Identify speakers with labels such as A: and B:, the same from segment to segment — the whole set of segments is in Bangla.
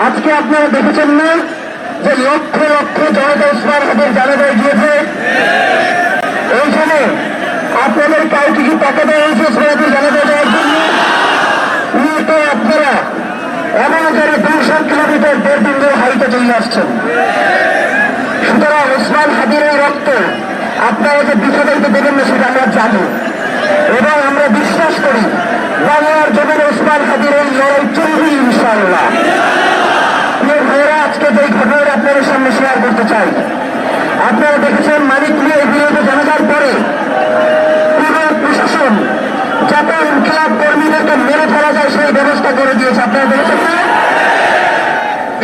A: আজকে আপনারা দেখেছেন না যে লক্ষ লক্ষ জনতা ওসমান হাদির জানাজায় গিয়েছে। এইখানে আপনাদের কাউকে কি টাকা দেওয়া হয়েছে ওসমান হাদির জানাজায় যাওয়ার জন্য? উল্টো আপনারা এমন করে 200 কিলোমিটার 1.5 দিন ধরে হাইটে চলে আসছেন। সুতরাং ওসমান হাদির এই রক্ত আপনারা যে বিপদাইতে দেবেন না সেটা আমরা জানি এবং আমরা বিশ্বাস করি বাংলার জমিনে ওসমান হাদির এই লড়াই চলবে ইনশাআল্লাহ। ভাইয়েরা, আজকে যে ঘটনাটা আপনাদের সামনে শেয়ার করতে চাই, আপনারা দেখেছেন মানিকপুরে এই বিরোধী জানাজার পরে পুরো প্রশাসন যাতে ইনকিলাব কর্মীদেরকে মেরে ফেলা যায় সেই ব্যবস্থা করে দিয়েছে। আপনারা দেখেছেন না?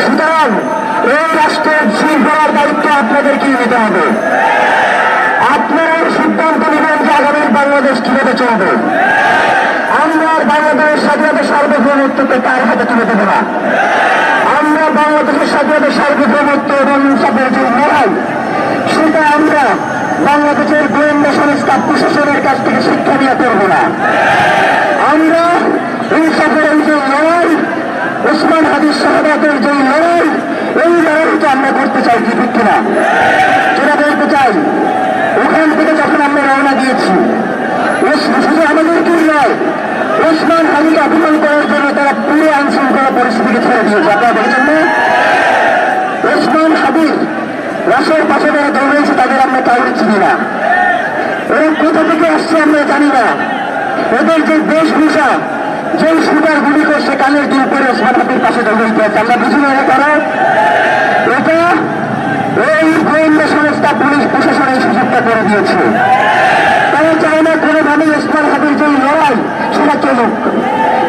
A: সুতরাং এই রাষ্ট্রের শৃঙ্খলার দায়িত্ব আপনাদেরকেই নিতে হবে। আপনারা সিদ্ধান্ত নেবেন যে আগামীর বাংলাদেশ কিভাবে চলবে। আমরা বাংলাদেশের স্বাধীনতা সার্বভৌমত্বকে তার হাতে তুলে দেব না। আমরা বাংলাদেশের স্বাধীনতা সার্বভৌমত্ব এবং ইনসাফের যে লড়াই, সেটা আমরা বাংলাদেশের গোয়েন্দা সংস্থা প্রশাসনের কাছ থেকে শিক্ষা নিয়ে করব না। আমরা ইনসাফের এই যে লড়াই, ওসমান হাদির শাহাদাতের যে লড়াই, এই লড়াইটা আমরা করতে চাই, কি ঠিক কিনা? যেটা বলতে চাই, ওখান থেকে যখন আমরা রওনা দিয়েছি, শুধু আমাদেরকেই নয়, ওসমান হাদিকে অপমান করার জন্য তারা পুরো আইনশৃঙ্খলা পরিস্থিতিকে ছেড়ে দিয়েছে। আপনারা দেখেছেন না? ওসমান হাদির লাশের পাশে যারা দৌড়েছে তাদের আমরা কাউরে চিনি না। এরা কোথা থেকে আসছে আমরা জানি না। এদের যে বেশভূষা, যেই শুটার গুলি করছে কানের দুল পরে ওসমান হাদির পাশে দৌড়াইতে আছে, আমরা বুঝি না এরা কারা। এটা এই গোয়েন্দা সংস্থা পুলিশ প্রশাসন এই সুযোগটা করে দিয়েছে। তারা চায় না কোনোভাবেই ওসমান হাদির যে লড়াই সেটা চলুক।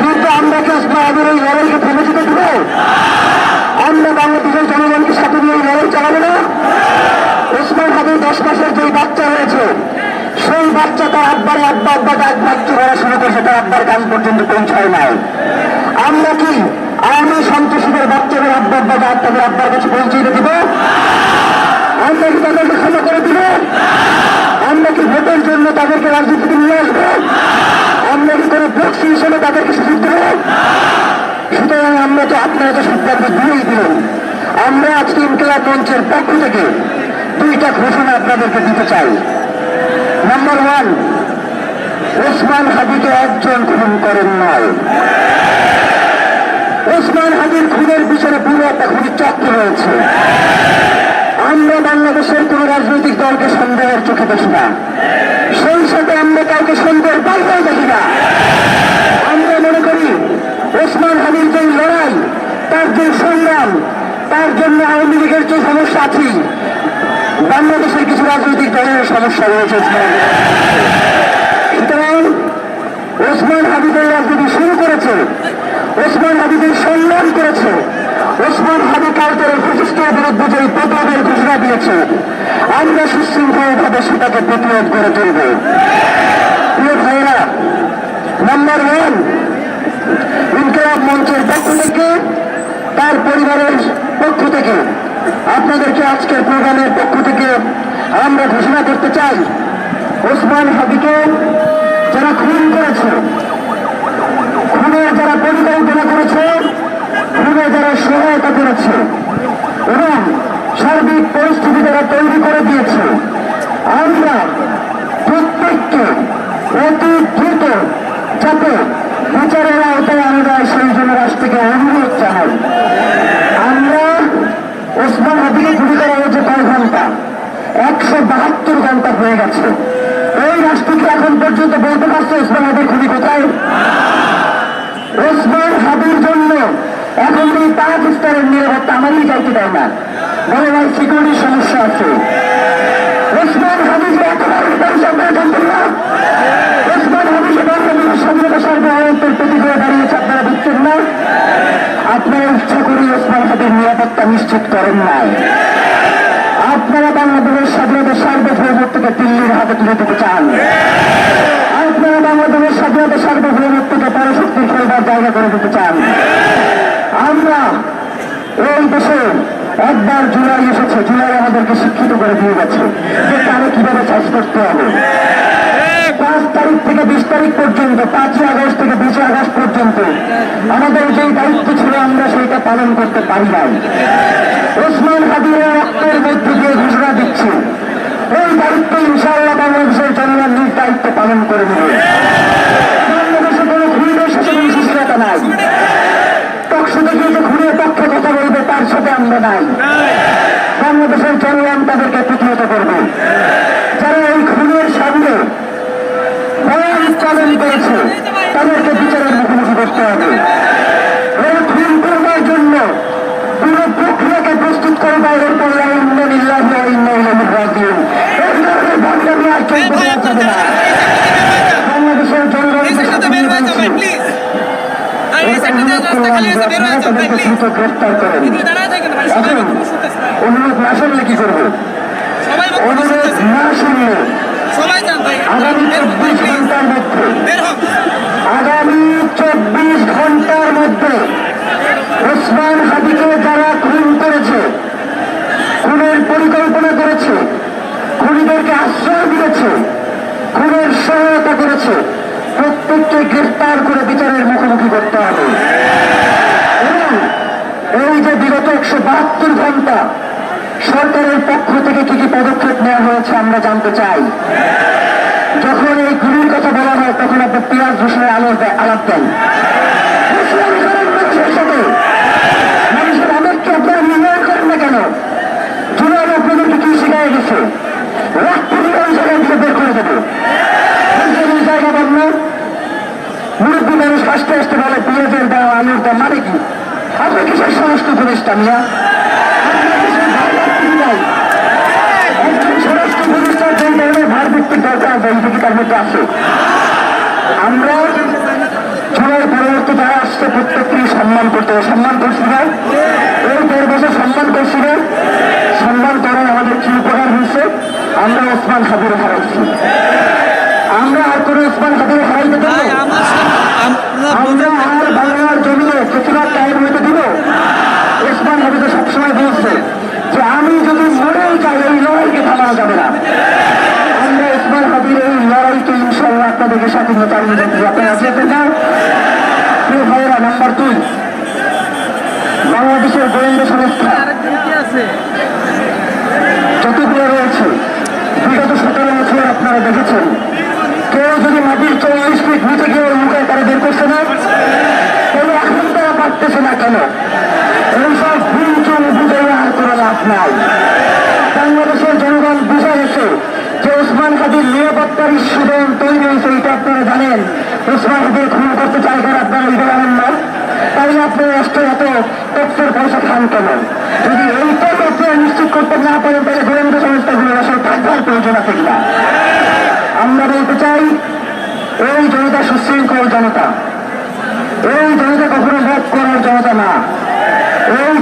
A: কিন্তু আমরা কি ওসমান হাদির এই লড়াইকে থেমে যেতে দেব? আমরা বাংলাদেশের জনগণকে সাথে নিয়ে এই লড়াই চালাবো না। ওসমান হাদির 10 মাসের যে বাচ্চা রয়েছে, সেই বাচ্চা তার আব্বার আব্বা ডাক বাচ্চা করা শুরু করছে, তার আব্বার কাজ পর্যন্ত পৌঁছায় নাই। আমরা কি আওয়ামী সন্ত্রাসীদের বাচ্চাদের আব্বা ডাক তাদের আব্বার কাছে পৌঁছে দিব? আমরা কি তাদেরকে ক্ষমা করে দিব? আমরা কি ভোটের জন্য তাদেরকে রাজনীতিতে নিয়ে আসবো? আমরা কি কোনো বক্সি হিসেবে তাদেরকে সুযোগ দেব? সুতরাং আমরা তো আপনারা তো সিদ্ধান্ত দিয়েই দিলেন। আমরা আজকে ইনকিলাব মঞ্চের পক্ষ থেকে 2টা ঘোষণা আপনাদেরকে দিতে চাই। নাম্বার 1, ওসমান হাদিকে একজন খুন করেন নয়। ওসমান হাদির খুনের পিছনে পুরো একটা খুনের চক্র রয়েছে। আমরা বাংলাদেশের কোন রাজনৈতিক দলকে সন্দেহের চোখে দেখি না, সেই সাথে আমরা কাউকে সন্দেহের বাইরেও দেখি না। আমরা মনে করি ওসমান হাদির যে লড়াই, তার যে সংগ্রাম, তার জন্য আওয়ামী লীগের যে সমস্যা আছে, বাংলাদেশের কিছু রাজনৈতিক দলের সমস্যা রয়েছে। সুতরাং ওসমান হাদিদের রাজনীতি শুরু করেছে, ওসমান হাদিদের সম্মান করেছে, ওসমান হাদি কালচারের প্রচেষ্টার বিরুদ্ধে যে প্রতিরোধের ঘোষণা দিয়েছে, আমরা সুশৃঙ্খলভাবে সেটাকে প্রতিরোধ করে তুলব। প্রিয় ভাইয়েরা, নাম্বার 1, ইনকিলাব মঞ্চের পক্ষ থেকে, তার পরিবারের পক্ষ থেকে, আপনাদেরকে আজকের প্রোগ্রামের পক্ষ থেকে আমরা ঘোষণা করতে চাই, ওসমান হাদিকে যারা খুন করেছে, খুনের যারা পরিকল্পনা করেছে, খুনে যারা সহায়তা করেছে এবং সার্বিক পরিস্থিতি যারা তৈরি করে দিয়েছে, আমরা প্রত্যেককে অতি দ্রুত যাতে বিচারের আওতায় আনা যায় সেই জন্য রাষ্ট্রকে অনুরোধ জানাই। আমরা ওসমান হাদিকে গুলি করা হয়েছে কয় ঘন্টা? 172 ঘন্টা হয়ে গেছে। এই রাষ্ট্রকে এখন পর্যন্ত বলতে পারছে ওসমান হাদির খুনি কোথায়? ওসমান হাদির জন্য এখন এই পাকিস্তানের নিরাপত্তা আমারই চাইতে দেয় না, বলে ভাই সিকিউরিটির সমস্যা আছে। ওসমান হাদি যে একেবারে ওসমান হাদি যে বাংলাদেশের স্বাধীনতা সার্বভৌমত্বের প্রতি হয়ে দাঁড়িয়েছে, আপনারা বুঝছেন না? আপনারা ইচ্ছা করি ওসমান হাদির নিরাপত্তা নিশ্চিত করেন নাই। আপনারা বাংলাদেশের স্বাধীনতা সার্বভৌমত্বকে দিল্লির হাতে তুলে দিতে চান। আপনারা বাংলাদেশের স্বাধীনতা সার্বভৌমত্বকে পরশক্তির খেলবার জায়গা করে দিতে চান। আমরা এই দেশে একবার জুলাই এসেছে, জুলাই আমাদেরকে শিক্ষিত করে দিয়ে গেছে যে কারো কিভাবে চাষ করতে হবে। 5 তারিখ থেকে 20 তারিখ পর্যন্ত, 5ই আগস্ট থেকে 20 আগস্ট পর্যন্ত আমাদের যে দায়িত্ব ছিল আমরা সেইটা পালন করতে পারি নাই। ওসমান হাদির রক্তের মধ্যে দিয়ে ঘোষণা দিচ্ছি, এই দায়িত্ব ইনশাআল্লাহ বাংলাদেশের জনগণ নিজ দায়িত্ব পালন করে নেবে। বাংলাদেশে কোনো খুনের সাথে সুশীলতা নাই। টকশোতে গিয়ে যে খুনের পক্ষে কথা বলবে তার সাথে আমরা নাই। বাংলাদেশের জনগণ তাদেরকে প্রতিহত করবে। যারা এই খুনের সামনে বয়ান পালন করেছে তাদেরকে বিচারের মুখোমুখি করতে হবে। এই খুন করবার জন্য পুরো প্রক্রিয়াকে প্রস্তুত করে বাইরের পড়লাম বাংলাদেশের জনগণ গ্রেফতার করেন। অনুরোধ না শুনলে কি করবো? অনুরোধ না শুনলে আগামী 24 ঘন্টার মধ্যে ওসমান হাদিকে যারা খুন করেছে, খুনের পরিকল্পনা করেছে, খুনিদেরকে আশ্রয় দিয়েছে, খুনের সহায়তা করেছে, প্রত্যেককে গ্রেফতার করে বিচারের মুখোমুখি করতে হবে। এবং এই যে বিগত 172 ঘন্টা সরকারের পক্ষ থেকে কি কি পদক্ষেপ নেওয়া হয়েছে আমরা জানতে চাই। যখন এই গুলির কথা বলা হয় তখন আপনি পিয়াজ রসুনের আলাপ দেন। মানুষের সাথে মানুষের আবেগকে আপনারা নির্ণয় করেন না কেন? জুলাই আপনাদেরকে কি শিখাই গেছে? রাখতে ওই জায়গায় দিয়ে বের করে দেবে। জায়গা বললো মুরব্বী মানুষ আসতে আসতে বলে পেঁয়াজের দাম, আলুর দাম, মানে কি? আপনি কিসের সমস্ত উপদেষ্টা নিয়ে স্বরাষ্ট্র উপদেষ্টার যে ধরনের ভার ভিত্তিক দরকার তার মধ্যে আছে। আমরা জুলাই পরবর্তী যারা আসছে প্রত্যেককেই সম্মান করতে হবে। সম্মান করছি না? এই 1.5 বছর সম্মান করছি না? সম্মান করার আমাদের কি উপকার হয়েছে? আমরা ওসমান হাদিরে হারাইছি। আমরা আর কোনো ওসমান হাদিরে হারাইতে দেব? আমরা আর বাংলার জমিনে প্রতিবাদ কায়েম হইতে দিব? ওসমান হাদি তো সবসময় বলছে যে আমি যদি মরেও যাই এই লড়াইকে থামানো যাবে না। আমরা ওসমান হাদির এই লড়াইকে ইনশাআল্লাহ আপনাদেরকে স্বাধীনতা আপনারা যেতে চান। প্রিয় ভাইয়েরা, নাম্বার 2, বাংলাদেশের গোয়েন্দা সংস্থা যতগুলো রয়েছে বিগত 17 বছর আপনারা দেখেছেন, কেউ যদি মাটির 40 ফিট নিচে গিয়ে লুকায় তারা বের করছে না কেন? এখন তারা পারতেছে না কেন? এইসব ভুল চুল বুঝে আর কোনো লাভ নাই। বাংলাদেশের জনগণ বুঝে গেছে যে ওসমান হাদির নিরাপত্তার ইস্যুদন তৈরি হয়েছে, এটা আপনারা জানেন। ওসমান হাদির খুন করতে চাই করে আপনারা এটা জানেন না, তাই আপনারা রাষ্ট্রের এত ট্যাক্সের পয়সা খান কেন? যদি এইটাই আপনারা নিশ্চিত করতে না পারেন তাহলে গোয়েন্দা সংস্থাগুলো আসলে থাকবার প্রয়োজন আছে কিনা? আমরা বলতে চাই, এই জনতা সুশৃঙ্খল জনতা, এই জনতা কখনো ভোট করার জনতা না। এই